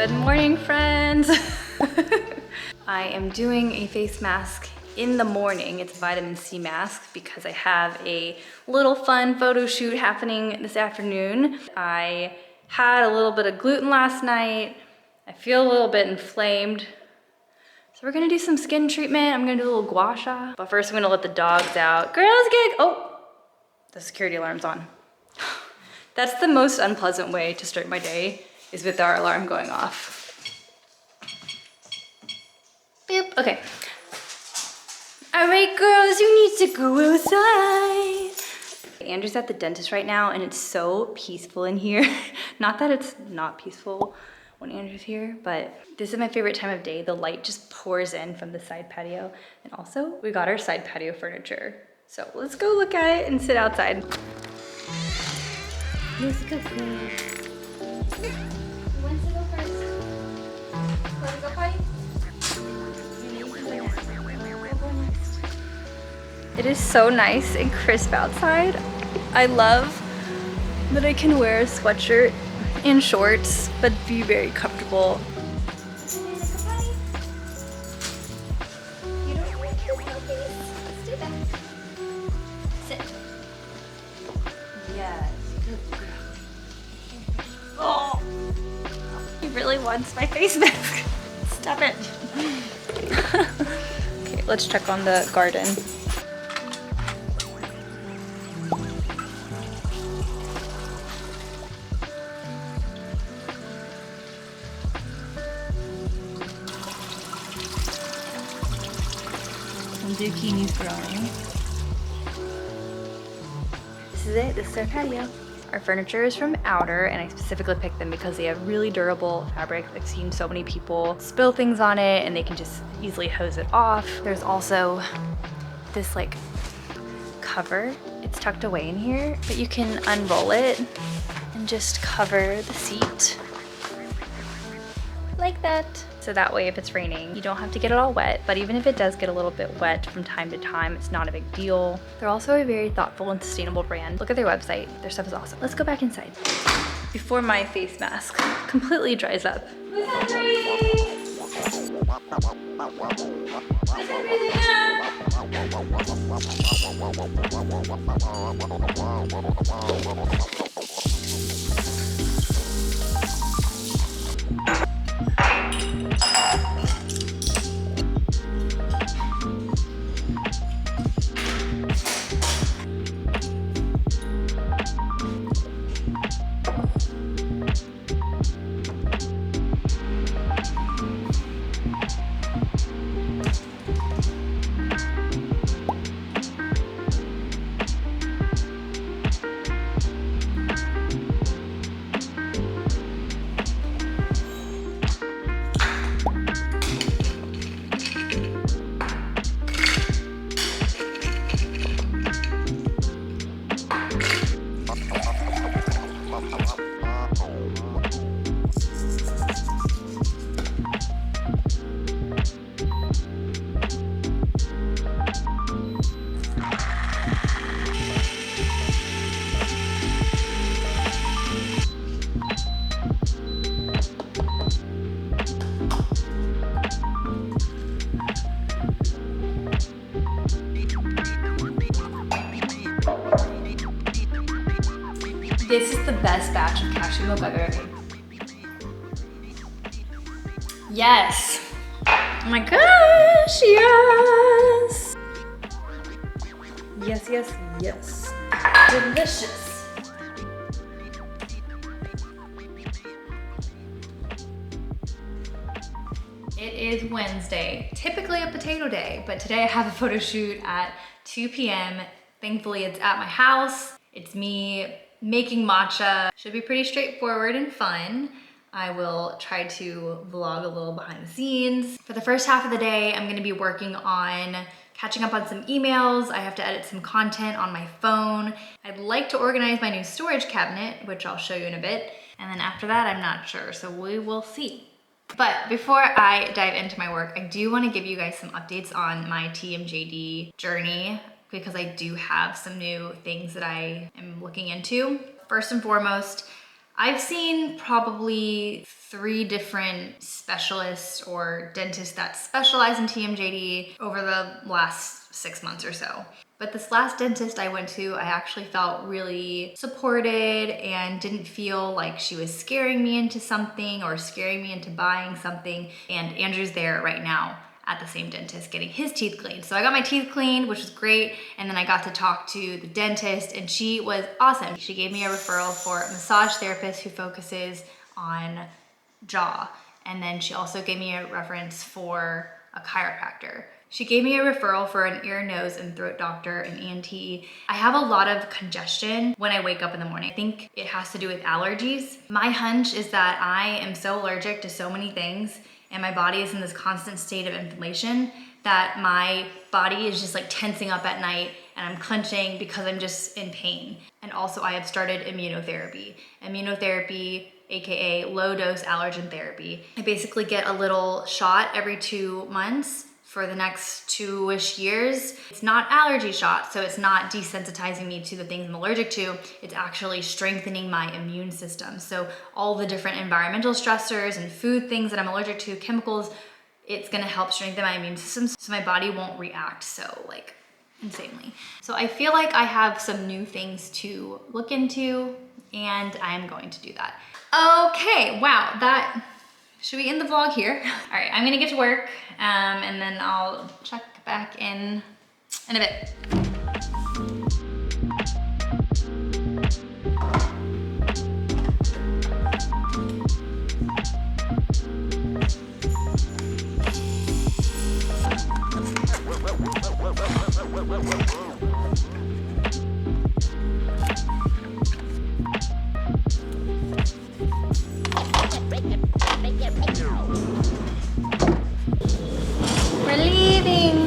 Good morning, friends. I am doing a face mask in the morning. It's a vitamin C mask because I have a little fun photo shoot happening this afternoon. I had a little bit of gluten last night. I feel a little bit inflamed. So we're gonna do some skin treatment. I'm gonna do a little gua sha. But first I'm gonna let the dogs out. Girls get, oh, the security alarm's on. That's the most unpleasant way to start my day, is with our alarm going off. Boop, okay. All right, girls, you need to go outside. Andrew's at the dentist right now and it's so peaceful in here. Not that it's not peaceful when Andrew's here, but this is my favorite time of day. The light just pours in from the side patio. And also, we got our side patio furniture. So let's go look at it and sit outside. Let's go first. Who wants to go first? Want to go potty? It is so nice and crisp outside. I love that I can wear a sweatshirt and shorts, but be very comfortable. You don't want to kill puppies. Stay back. Sit. Yes, good girl. Oh, he really wants my face mask. Stop it. Okay, let's check on the garden. Zucchini's growing. This is it, this is our patio. Our furniture is from Outer, and I specifically picked them because they have really durable fabric. I've seen so many people spill things on it and they can just easily hose it off. There's also this like cover. It's tucked away in here, but you can unroll it and just cover the seat like that. So that way, if it's raining, you don't have to get it all wet, but even if it does get a little bit wet from time to time, it's not a big deal. They're also a very thoughtful and sustainable brand. Look at their website, their stuff is awesome. Let's go back inside. Before my face mask completely dries up. Who's hungry? This is the best batch of cashew milk I've ever made. Yes. Oh my gosh, yes. Yes, yes, yes. Delicious. It is Wednesday, typically a potato day, but today I have a photo shoot at 2 p.m. Thankfully it's at my house. It's me making matcha. Should be pretty straightforward and fun. I will try to vlog a little behind the scenes. For the first half of the day, I'm gonna be working on catching up on some emails. I have to edit some content on my phone. I'd like to organize my new storage cabinet, which I'll show you in a bit. And then after that, I'm not sure, so we will see. But before I dive into my work, I do wanna give you guys some updates on my TMJD journey, because I do have some new things that I am looking into. First and foremost, I've seen probably 3 different specialists or dentists that specialize in TMJD over the last 6 months or so. But this last dentist I went to, I actually felt really supported and didn't feel like she was scaring me into something or scaring me into buying something. And Andrew's there right now at the same dentist getting his teeth cleaned. So I got my teeth cleaned, which was great. And then I got to talk to the dentist and she was awesome. She gave me a referral for a massage therapist who focuses on jaw. And then she also gave me a reference for a chiropractor. She gave me a referral for an ear, nose, and throat doctor, an ENT. I have a lot of congestion when I wake up in the morning. I think it has to do with allergies. My hunch is that I am so allergic to so many things and my body is in this constant state of inflammation that my body is just like tensing up at night and I'm clenching because I'm just in pain. And also I have started immunotherapy. Immunotherapy, AKA low dose allergen therapy. I basically get a little shot every 2 months for the next 2-ish years. It's not allergy shot, so it's not desensitizing me to the things I'm allergic to. It's actually strengthening my immune system. So all the different environmental stressors and food things that I'm allergic to, chemicals, it's gonna help strengthen my immune system so my body won't react so like insanely. So I feel like I have some new things to look into and I'm going to do that. Okay, wow, should we end the vlog here? All right, I'm gonna get to work and then I'll check back in a bit. We're leaving.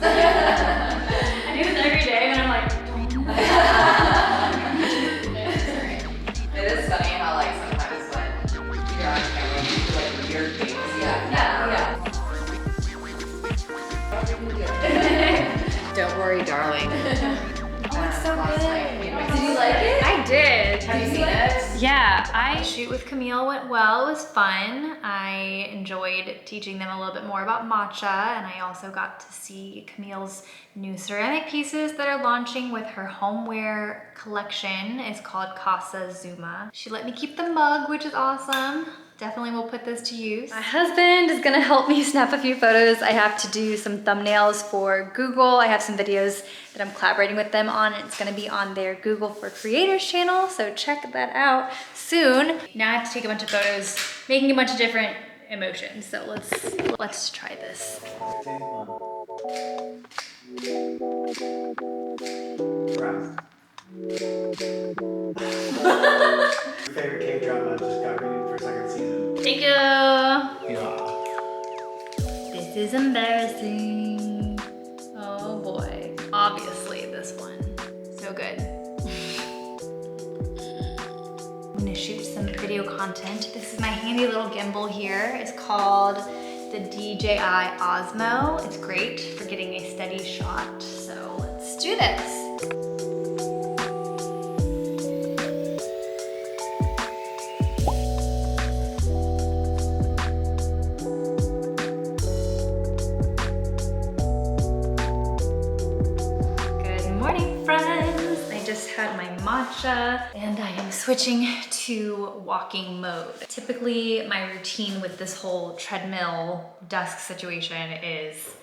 I do this every day and I'm like, it is funny how like sometimes when you're on camera you do like weird things. Yeah. Don't worry, darling. oh, it's so Last good. night, did you like it? I did. Have you seen it? Yeah, I shoot with Camille went well. It was fun. I enjoyed teaching them a little bit more about matcha, and I also got to see Camille's new ceramic pieces that are launching with her homeware collection. It's called Casa Zuma. She let me keep the mug, which is awesome. Definitely will put this to use. My husband is gonna help me snap a few photos. I have to do some thumbnails for Google. I have some videos that I'm collaborating with them on. It's gonna be on their Google for Creators channel, so check that out soon. Now I have to take a bunch of photos, making a bunch of different emotions. So let's try this. Your favorite K-drama just got renewed for 2nd season. Thank you. Yeah. This is embarrassing. Oh boy. Obviously this one. So good. I'm gonna shoot some video content. This is my handy little gimbal here. It's called the DJI Osmo. It's great for getting a steady shot. So let's do this. Had my matcha and I am switching to walking mode. Typically my routine with this whole treadmill desk situation is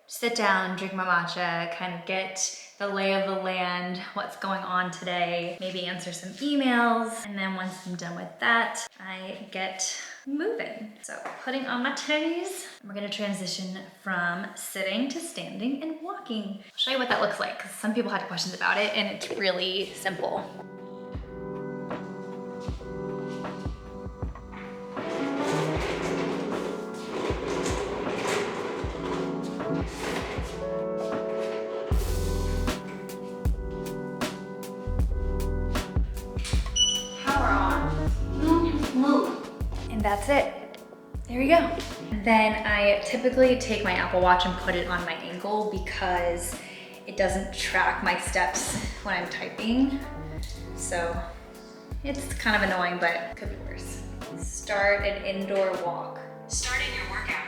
sit down, drink my matcha, kind of get the lay of the land, what's going on today, maybe answer some emails, and then once I'm done with that, I get moving. So putting on my toes, we're gonna transition from sitting to standing and walking. I'll show you what that looks like because some people had questions about it and it's really simple. Power on. Move. that's it. There we go. Then I typically take my Apple Watch and put it on my ankle because it doesn't track my steps when I'm typing. So it's kind of annoying, but it could be worse. Start an indoor walk. Starting your workout.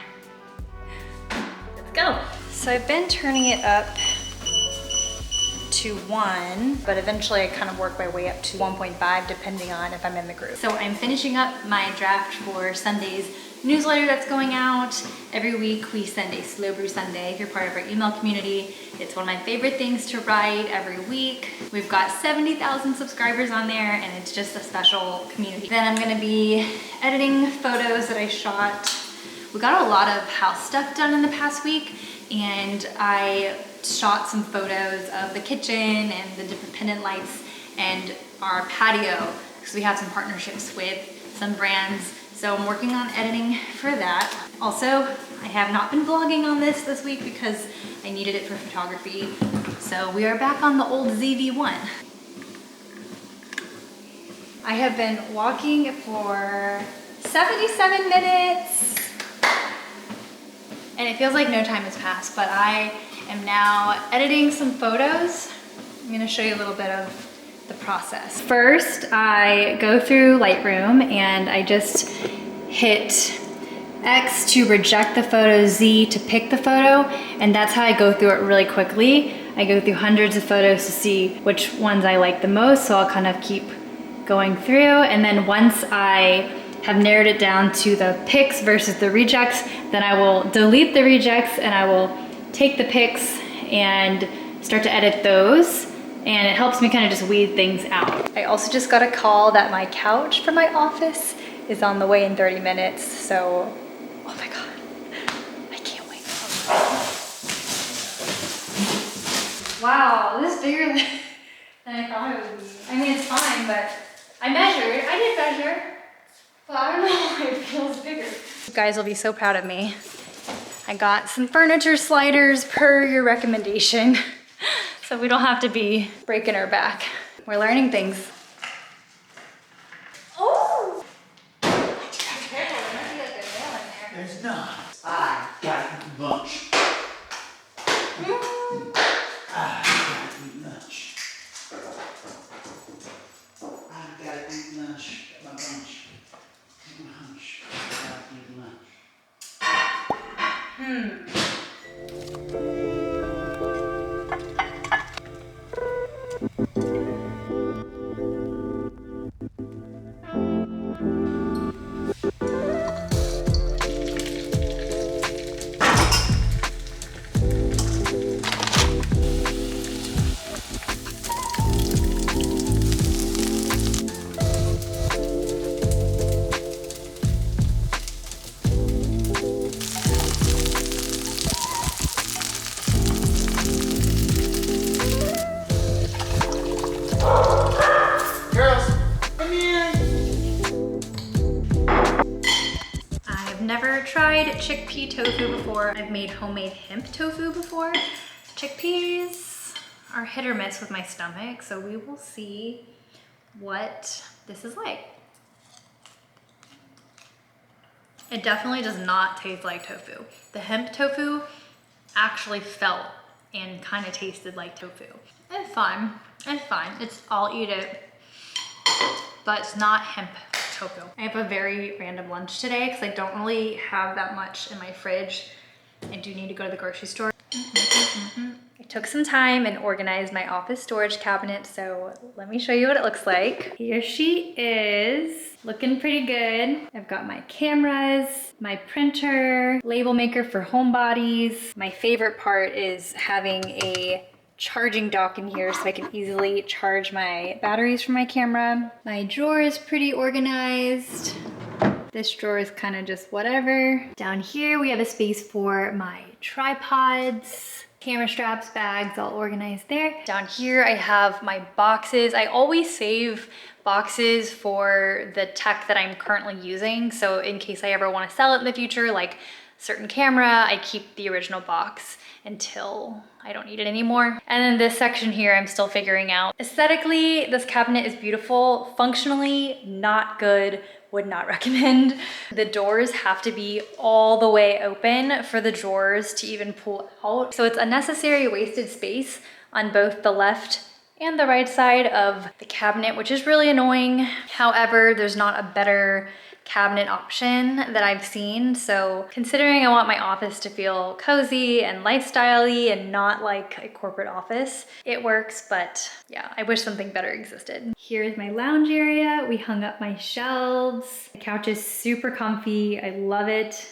Let's go. So I've been turning it up to 1, but eventually I kind of work my way up to 1.5 depending on if I'm in the group. So I'm finishing up my draft for Sunday's newsletter that's going out. Every week we send a Slow Brew Sunday. If you're part of our email community, it's one of my favorite things to write every week. We've got 70,000 subscribers on there and it's just a special community. Then I'm gonna be editing photos that I shot. We got a lot of house stuff done in the past week, and I shot some photos of the kitchen and the different pendant lights and our patio, because we have some partnerships with some brands. So I'm working on editing for that. Also, I have not been vlogging on this week because I needed it for photography. So we are back on the old ZV-1. I have been walking for 77 minutes. And it feels like no time has passed, but I am now editing some photos. I'm gonna show you a little bit of the process. First, I go through Lightroom and I just hit X to reject the photo, Z to pick the photo, and that's how I go through it really quickly. I go through hundreds of photos to see which ones I like the most, so I'll kind of keep going through, and then once I have narrowed it down to the picks versus the rejects, then I will delete the rejects and I will take the picks and start to edit those. And it helps me kind of just weed things out. I also just got a call that my couch for my office is on the way in 30 minutes. So, oh my God, I can't wait. Wow, this is bigger than I thought it would be. I mean, it's fine, but I did measure. Well, I don't know why it feels bigger. You guys will be so proud of me. I got some furniture sliders per your recommendation, so we don't have to be breaking our back. We're learning things. Oh! Careful, there might be like a nail in there. There's not. I got lunch. I gotta eat lunch. I gotta eat lunch. My lunch. My lunch. I gotta eat lunch. Never tried chickpea tofu before. I've made homemade hemp tofu before. Chickpeas are hit or miss with my stomach, so we will see what this is like. It definitely does not taste like tofu. The hemp tofu actually felt and kind of tasted like tofu. It's fine, it's fine. I'll eat it, but it's not hemp tofu. I have a very random lunch today because I don't really have that much in my fridge. I do need to go to the grocery store. I took some time and organized my office storage cabinet, so let me show you what it looks like. Here she is, looking pretty good. I've got my cameras, my printer, label maker for homebodies. My favorite part is having a charging dock in here so I can easily charge my batteries from my camera. My drawer is pretty organized. This drawer is kind of just whatever. Down here we have a space for my tripods, camera straps, bags, all organized there. Down here I have my boxes. I always save boxes for the tech that I'm currently using. So in case I ever want to sell it in the future, like certain camera, I keep the original box until I don't need it anymore. And then this section here, I'm still figuring out. Aesthetically, this cabinet is beautiful. Functionally, not good would not recommend. The doors have to be all the way open for the drawers to even pull out. So it's unnecessary wasted space on both the left and the right side of the cabinet, which is really annoying. However, there's not a better cabinet option that I've seen. So considering I want my office to feel cozy and lifestyle-y and not like a corporate office, it works, but yeah, I wish something better existed. Here's my lounge area. We hung up my shelves. The couch is super comfy. I love it.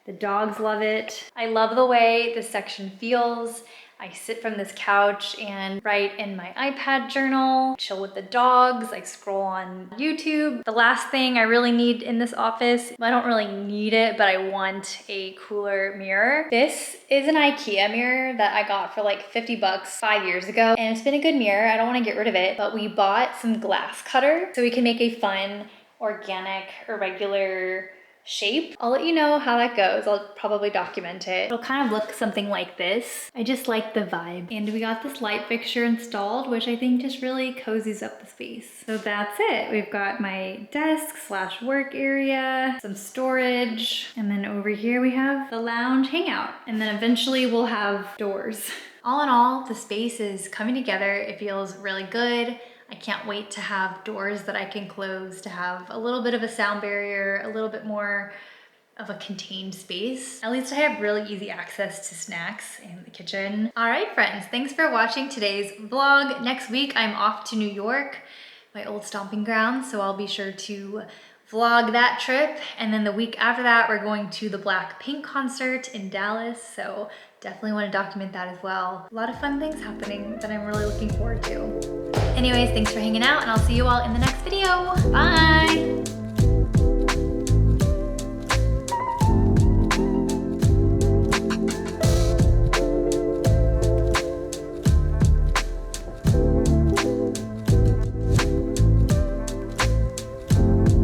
The dogs love it. I love the way this section feels. I sit from this couch and write in my iPad journal, chill with the dogs, I scroll on YouTube. The last thing I really need in this office, I don't really need it, but I want a cooler mirror. This is an IKEA mirror that I got for like 50 bucks 5 years ago, and it's been a good mirror. I don't want to get rid of it, but we bought some glass cutter so we can make a fun, organic, irregular shape. I'll let you know how that goes. I'll probably document it. It'll kind of look something like this. I just like the vibe. And we got this light fixture installed, which I think just really cozies up the space. So that's it. We've got my desk / work area, some storage, and then over here we have the lounge hangout. And then eventually we'll have doors. All in all, the space is coming together. It feels really good. I can't wait to have doors that I can close, to have a little bit of a sound barrier, a little bit more of a contained space. At least I have really easy access to snacks in the kitchen. All right, friends, thanks for watching today's vlog. Next week, I'm off to New York, my old stomping ground, so I'll be sure to vlog that trip. And then the week after that, we're going to the Blackpink concert in Dallas, so definitely want to document that as well. A lot of fun things happening that I'm really looking forward to. Anyways, thanks for hanging out, and I'll see you all in the next video. Bye!